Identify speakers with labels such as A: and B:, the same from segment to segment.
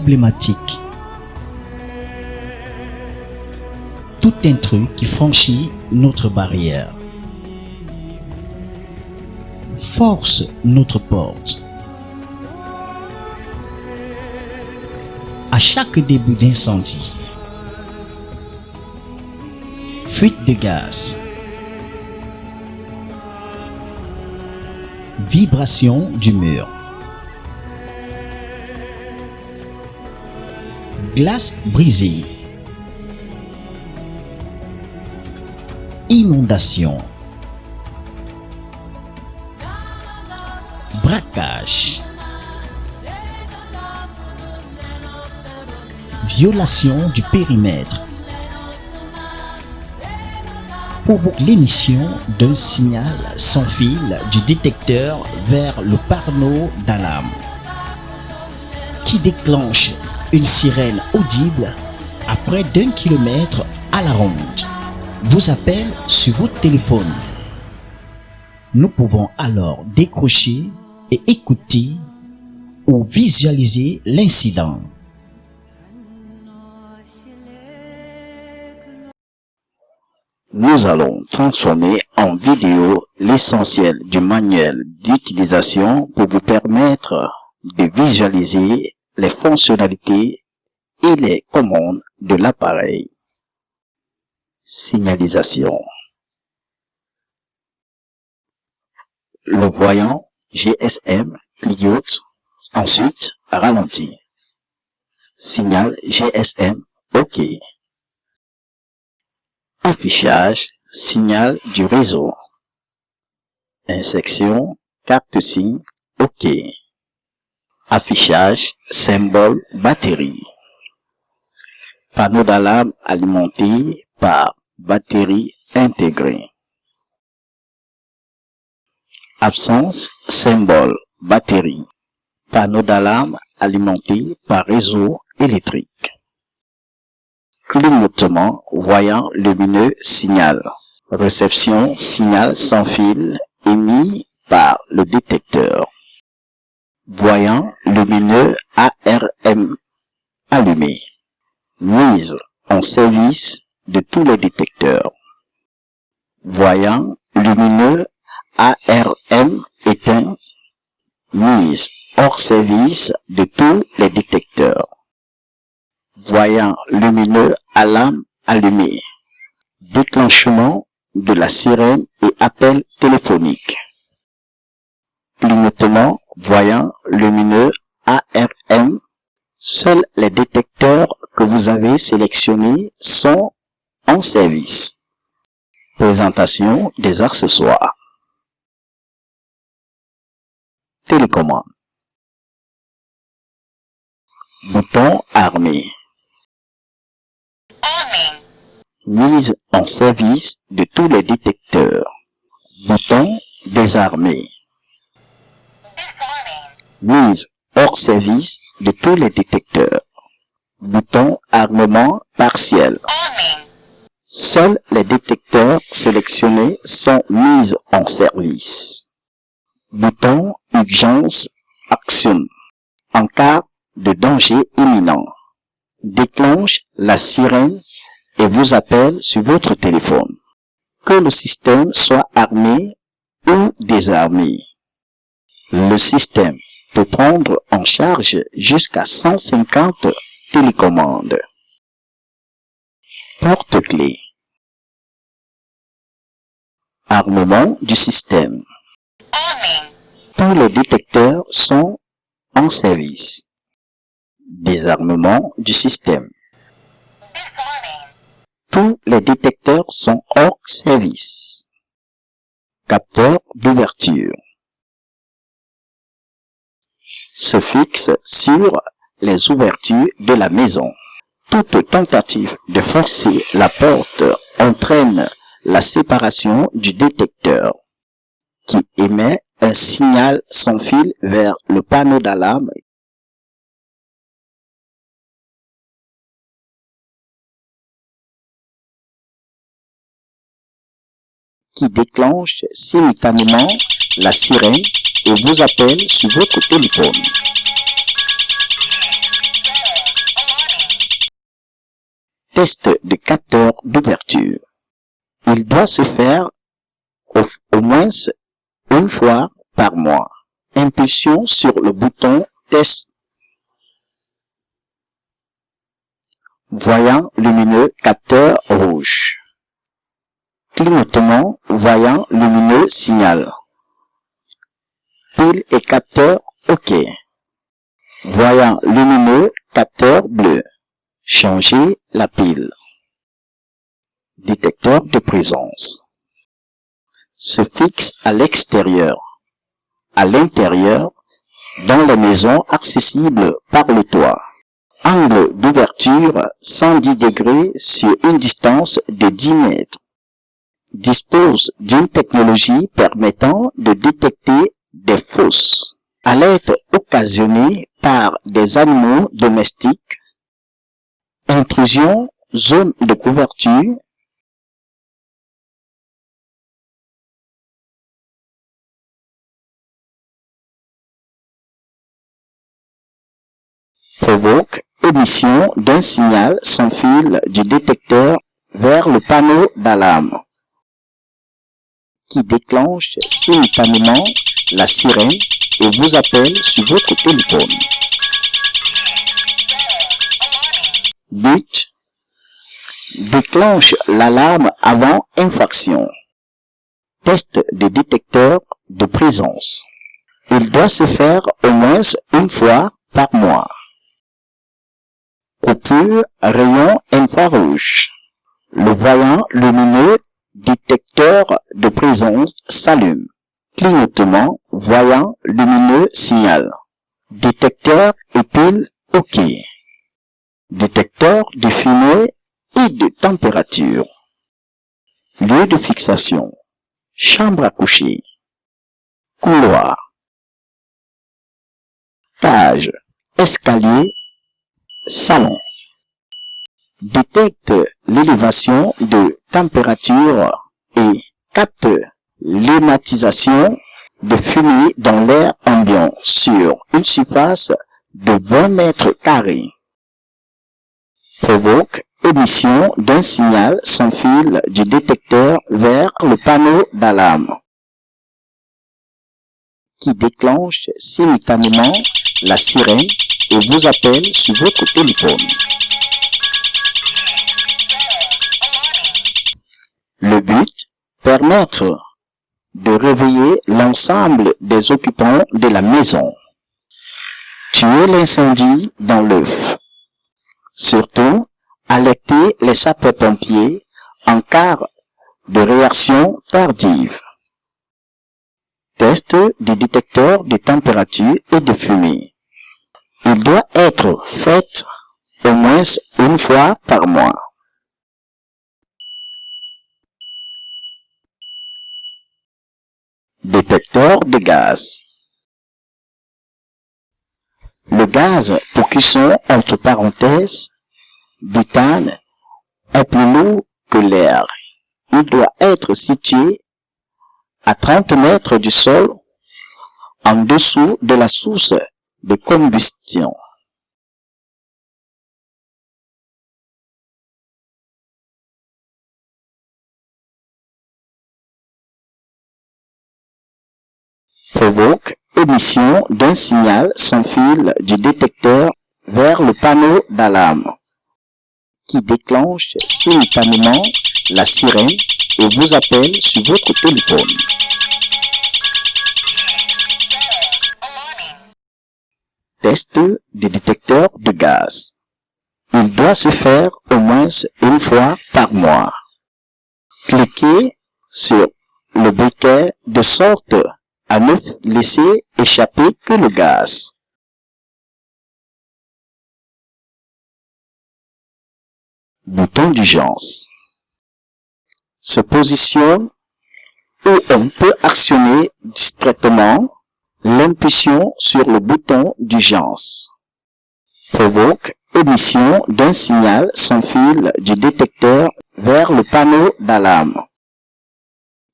A: problématique. Tout intrus qui franchit notre barrière force notre porte. À chaque début d'incendie, fuite de gaz, vibration du mur, glace brisée, inondation, braquage, violation du périmètre. Provoque l'émission d'un signal sans fil du détecteur vers le panneau d'alarme qui déclenche une sirène audible à près d'1 kilomètre à la ronde. Vous appelle sur votre téléphone. Nous pouvons alors décrocher et écouter ou visualiser l'incident. Nous allons transformer en vidéo l'essentiel du manuel d'utilisation pour vous permettre de visualiser les fonctionnalités et les commandes de l'appareil. Signalisation. Le voyant GSM clignote, ensuite ralentit. Signal GSM OK. Affichage, signal du réseau. Insertion, carte signe, OK. Affichage, symbole batterie. Panneau d'alarme alimenté par batterie intégrée. Absence, symbole batterie. Panneau d'alarme alimenté par réseau électrique. Clignotement, voyant lumineux, signal. Réception, signal sans fil émis par le détecteur. Voyant lumineux ARM allumé. Mise en service de tous les détecteurs. Voyant lumineux ARM éteint. Mise hors service de tous les détecteurs. Voyant lumineux alarme allumé. Déclenchement de la sirène et appel téléphonique. Clignotement, voyant lumineux ARM. Seuls les détecteurs que vous avez sélectionnés sont en service. Présentation des accessoires. Télécommande. Bouton armé. Mise en service de tous les détecteurs. Bouton désarmé. Mise hors service de tous les détecteurs. Bouton armement partiel. Seuls les détecteurs sélectionnés sont mis en service. Bouton urgence action. En cas de danger imminent, déclenche la sirène et vous appelle sur votre téléphone. Que le système soit armé ou désarmé. Le système peut prendre en charge jusqu'à 150 télécommandes. Porte-clés. Armement du système. Tous les détecteurs sont en service. Désarmement du système. Tous les détecteurs sont hors service. Capteur d'ouverture. Se fixe sur les ouvertures de la maison. Toute tentative de forcer la porte entraîne la séparation du détecteur qui émet un signal sans fil vers le panneau d'alarme qui déclenche simultanément la sirène et vous appelle sur votre téléphone. Test de capteur d'ouverture. Il doit se faire au moins une fois par mois. Impulsion sur le bouton test. Voyant lumineux capteur rouge. Clignotement voyant lumineux signal. Pile et capteur OK. Voyant lumineux capteur bleu. Changer la pile. Détecteur de présence. Se fixe à l'extérieur. À l'intérieur, dans les maisons accessibles par le toit. Angle d'ouverture 110 degrés sur une distance de 10 mètres. Dispose d'une technologie permettant de détecter des fosses. Alerte occasionnée par des animaux domestiques. Intrusion, zone de couverture. Provoque émission d'un signal sans fil du détecteur vers le panneau d'alarme qui déclenche simultanément la sirène et vous appelle sur votre téléphone. But: déclenche l'alarme avant infraction. Test des détecteurs de présence. Il doit se faire au moins une fois par mois. Coupure rayon infrarouge. Le voyant lumineux détecteur de présence s'allume. Clignotement voyant lumineux signal. Détecteur et pile OK. Détecteur de fumée et de température. Lieu de fixation. Chambre à coucher. Couloir. Cage. Escalier. Salon. Détecte l'élévation de température et capte l'ématisation de fumée dans l'air ambiant sur une surface de 20 mètres carrés. Provoque émission d'un signal sans fil du détecteur vers le panneau d'alarme qui déclenche simultanément la sirène et vous appelle sur votre téléphone. Le but: permettre de réveiller l'ensemble des occupants de la maison. Tuer l'incendie dans l'œuf. Surtout, alerter les sapeurs-pompiers en cas de réaction tardive. Test des détecteurs de température et de fumée. Il doit être fait au moins une fois par mois. Détecteur de gaz. Le gaz pour cuisson, entre parenthèses, butane, est plus lourd que l'air. Il doit être situé à 30 mètres du sol, en dessous de la source de combustion. Provoque émission d'un signal sans fil du détecteur vers le panneau d'alarme qui déclenche simultanément la sirène et vous appelle sur votre téléphone. Test des détecteurs de gaz. Il doit se faire au moins une fois par mois. Cliquez sur le briquet de sorte à ne laisser échapper que le gaz. Bouton d'urgence. Se positionne où on peut actionner discrètement l'impulsion sur le bouton d'urgence. Provoque émission d'un signal sans fil du détecteur vers le panneau d'alarme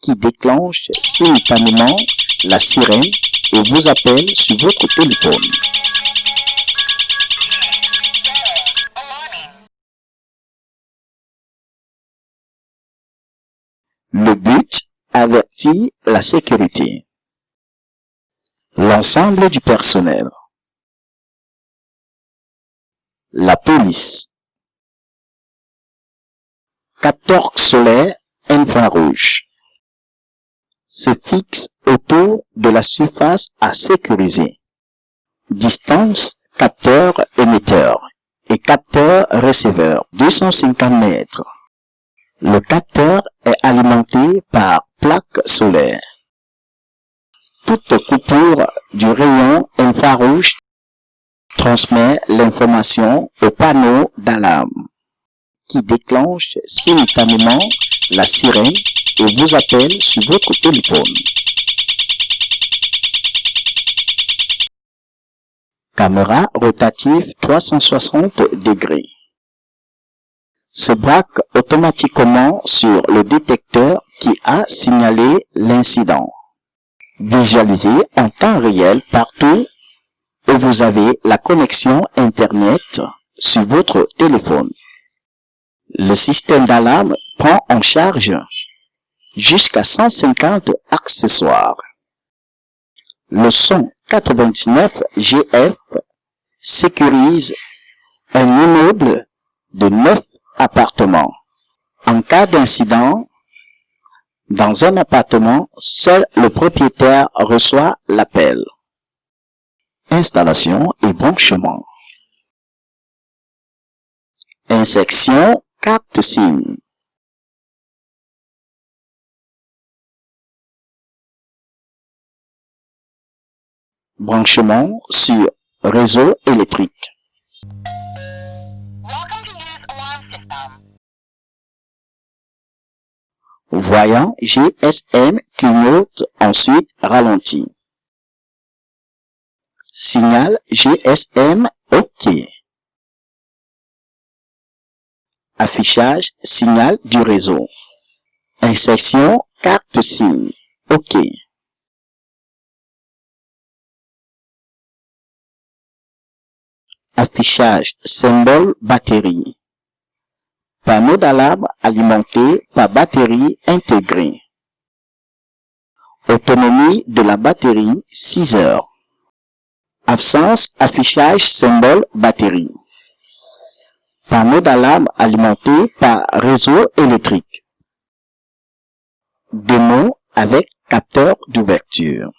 A: qui déclenche simultanément la sirène et vous appelle sur votre téléphone. Le but, avertir la sécurité. L'ensemble du personnel. La police. Capteur solaire infrarouge. Se fixe autour de la surface à sécuriser. Distance capteur-émetteur et capteur-receveur 250 mètres. Le capteur est alimenté par plaque solaire. Toute coupure du rayon infrarouge transmet l'information au panneau d'alarme qui déclenche simultanément la sirène et vous appelle sur votre téléphone. Caméra rotative 360 degrés. Se braque automatiquement sur le détecteur qui a signalé l'incident. Visualisé en temps réel partout où vous avez la connexion Internet sur votre téléphone. Le système d'alarme prend en charge jusqu'à 150 accessoires. Le son 99 GF sécurise un immeuble de 9 appartements. En cas d'incident, dans un appartement, seul le propriétaire reçoit l'appel. Installation et branchement. Insertion carte SIM. Branchement sur réseau électrique. Voyant GSM clignote, ensuite ralentit. Signal GSM OK. Affichage signal du réseau. Insertion carte SIM OK. Affichage symbole batterie. Panneau d'alarme alimenté par batterie intégrée. Autonomie de la batterie 6 heures. Absence affichage symbole batterie. Panneau d'alarme alimenté par réseau électrique. Démo avec capteur d'ouverture.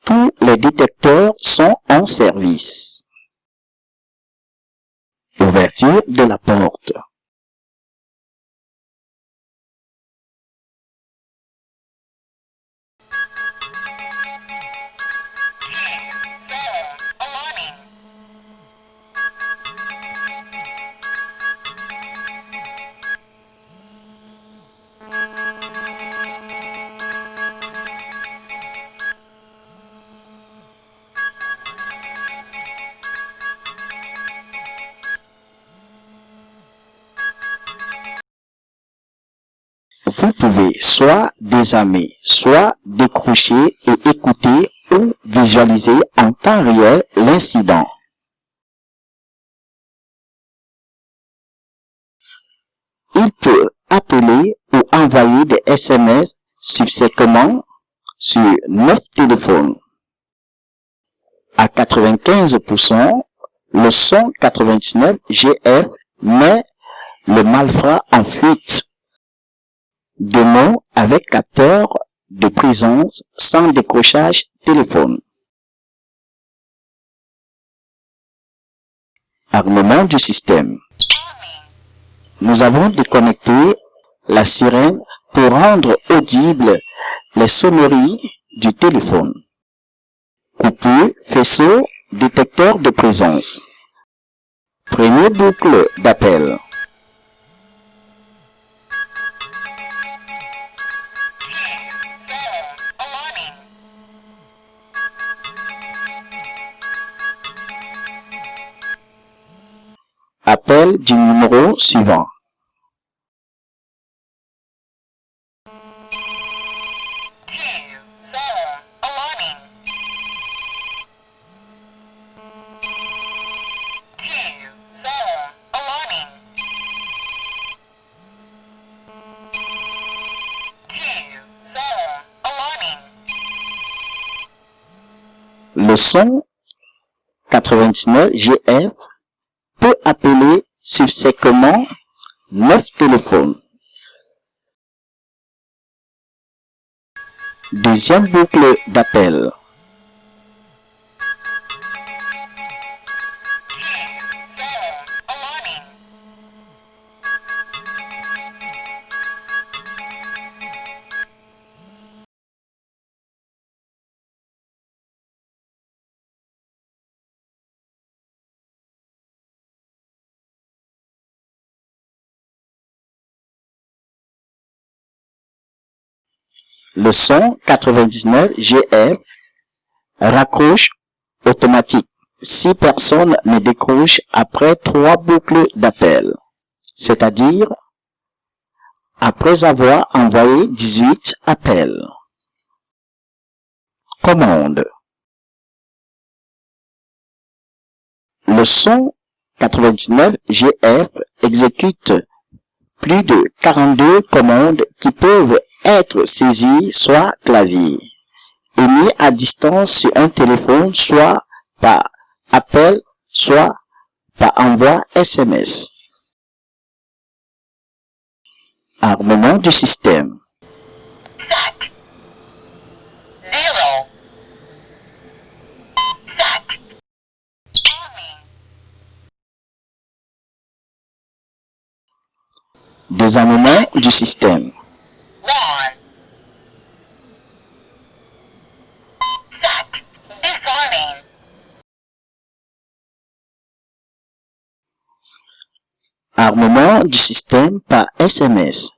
A: Tous les détecteurs sont en service. Ouverture de la porte. Vous pouvez soit désarmer, soit décrocher et écouter ou visualiser en temps réel l'incident. Il peut appeler ou envoyer des SMS subséquemment sur 9 téléphones. À 95%, le son 99 GF met le malfrat en fuite. Démo avec capteur de présence sans décrochage téléphone. Armement du système. Nous avons déconnecté la sirène pour rendre audibles les sonneries du téléphone. Coupure, faisceau, détecteur de présence. Première boucle d'appel. Appel du numéro suivant. Le 199 GF peut appeler subséquemment 9 téléphones. Deuxième boucle d'appel. Le 199 GF raccroche automatique si personne ne décroche après 3 boucles d'appel, c'est-à-dire après avoir envoyé 18 appels. Commande. Le 199 GF exécute plus de 42 commandes qui peuvent être saisies soit clavier et mis à distance sur un téléphone, soit par appel, soit par envoi SMS. Armement du système. Désarmement du système. Armement du système par SMS.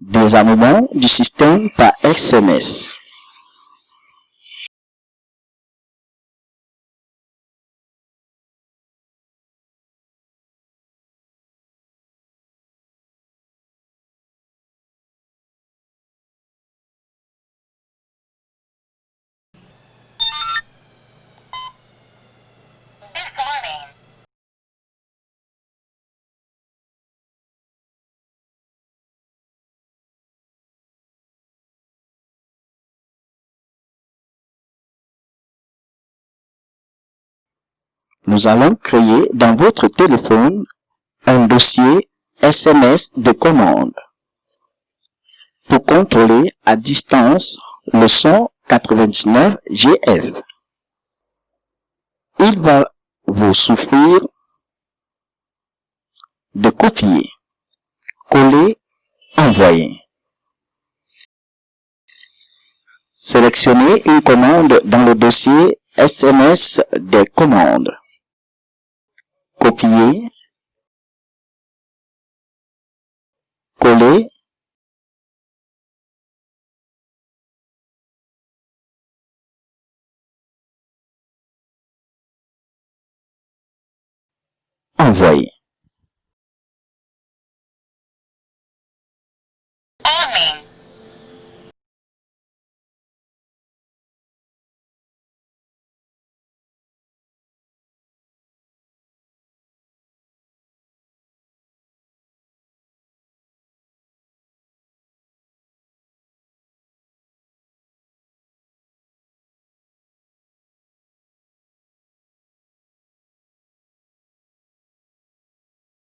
A: Désarmement du système par SMS. Nous allons créer dans votre téléphone un dossier SMS de commande pour contrôler à distance le 199 GF. Il va vous suffire de copier, coller, envoyer. Sélectionnez une commande dans le dossier SMS des commandes. Copier, coller, envoyer.